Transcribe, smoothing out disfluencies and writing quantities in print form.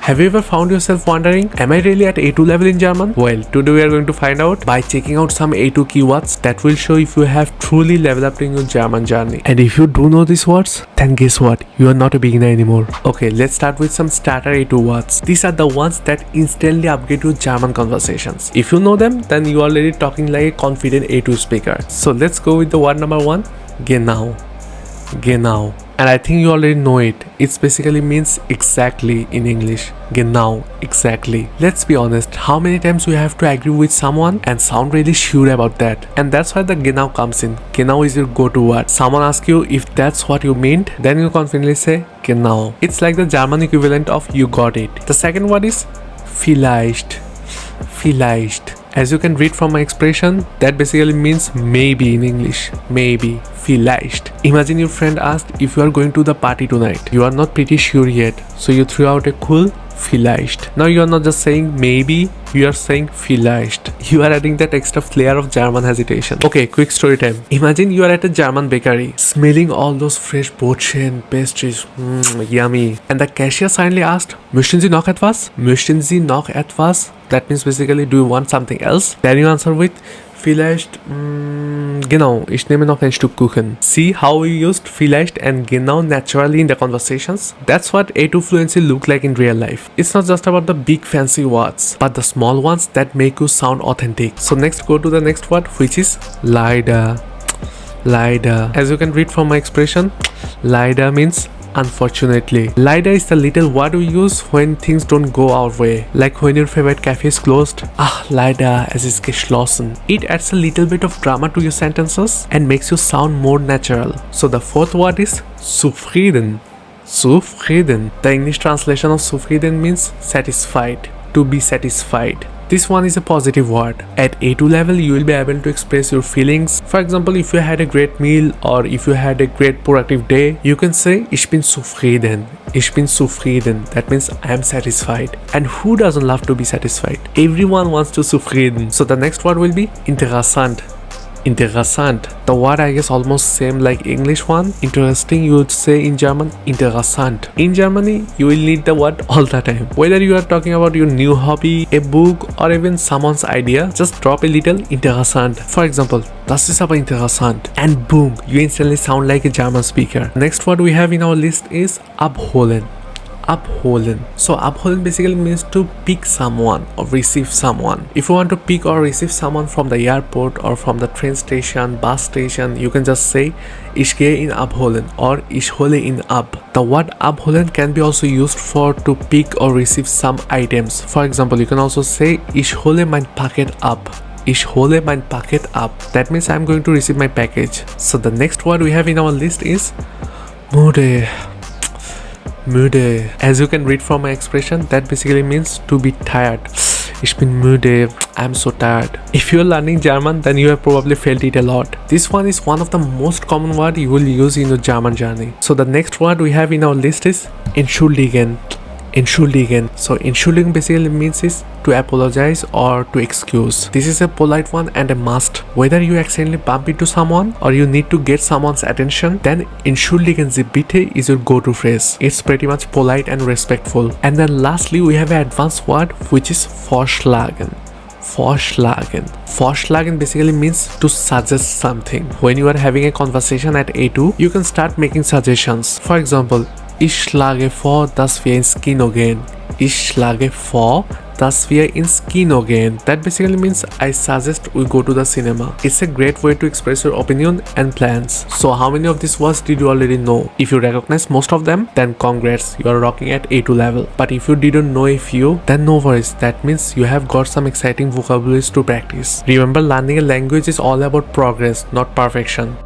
Have you ever found yourself wondering, am I really at A2 level in German? Well, today we are going to find out by checking out some A2 keywords that will show if you have truly leveled up in your German journey. And if you do know these words, then guess what? You are not a beginner anymore. Okay, let's start with some starter A2 words. These are the ones that instantly upgrade your German conversations. If you know them, then you are already talking like a confident A2 speaker. So let's go with the word number 1, genau. Genau. And I think you already know it. It basically means exactly in English. Genau, exactly. Let's be honest, how many times we have to agree with someone and sound really sure about that? And that's why the genau comes in. Genau is your go-to word. Someone asks you if that's what you meant, then you confidently say genau. It's like the German equivalent of you got it. The second word is vielleicht. Vielleicht. As you can read from my expression, that basically means maybe in English. Maybe. Vielleicht. Imagine your friend asked if you are going to the party tonight. You are not pretty sure yet, so you threw out a cool vielleicht. Now you are not just saying maybe, you are saying vielleicht. You are adding that extra flair of German hesitation. Okay, quick story time. Imagine you are at a German bakery, smelling all those fresh Brotchen, pastries, yummy. And the cashier suddenly asked, möchten Sie noch etwas? Möchten Sie noch etwas? That means basically, do you want something else? Then you answer with, vielleicht, genau, ich nehme noch ein Stück Kuchen. See how we used vielleicht and genau naturally in the conversations? That's what A2 fluency look like in real life. It's not just about the big fancy words, but the small ones that make you sound authentic. So next, go to the next word, which is leider. Leider. As you can read from my expression, leider means unfortunately. Leider is the little word we use when things don't go our way. Like when your favorite cafe is closed. Leider, es ist geschlossen. It adds a little bit of drama to your sentences and makes you sound more natural. So the fourth word is zufrieden. Zufrieden. The English translation of zufrieden means satisfied. To be satisfied. This one is a positive word. At A2 level, you will be able to express your feelings. For example, if you had a great meal or if you had a great productive day, you can say, ich bin zufrieden. Ich bin zufrieden. That means I am satisfied. And who doesn't love to be satisfied? Everyone wants to zufrieden. So the next word will be interessant. Interessant. The word I guess almost same like English one. Interesting you would say in German, interessant. In Germany, you will need the word all the time. Whether you are talking about your new hobby, a book or even someone's idea, just drop a little interessant. For example, das ist aber interessant. And boom, you instantly sound like a German speaker. Next word we have in our list is abholen. Abholen. So abholen basically means to pick someone or receive someone. If you want to pick or receive someone from the airport or from the train station, bus station, you can just say ich gehe ihn abholen or ich hole ihn ab. The word abholen can be also used for to pick or receive some items. For example, you can also say ich hole mein Paket ab. Ich hole mein Paket ab. That means I'm going to receive my package. So the next word we have in our list is müde. Müde. As you can read from my expression, that basically means to be tired. Ich bin müde. I'm so tired. If you're learning German, then you have probably felt it a lot. This one is one of the most common words you will use in your German journey. So the next word we have in our list is entschuldigen. Entschuldigen. So entschuldigen basically means is to apologize or to excuse. This is a polite one and a must. Whether you accidentally bump into someone or you need to get someone's attention, then entschuldigen Sie bitte is your go-to phrase. It's pretty much polite and respectful. And then lastly, we have an advanced word which is vorschlagen. Vorschlagen. Vorschlagen basically means to suggest something. When you are having a conversation at A2, you can start making suggestions. For example, ich schlage vor, dass wir ins Kino gehen. Ich schlage vor, dass wir ins Kino gehen. That basically means I suggest we go to the cinema. It's a great way to express your opinion and plans. So how many of these words did you already know? If you recognize most of them, then congrats, you are rocking at A2 level. But if you didn't know a few, then no worries. That means you have got some exciting vocabularies to practice. Remember, learning a language is all about progress, not perfection.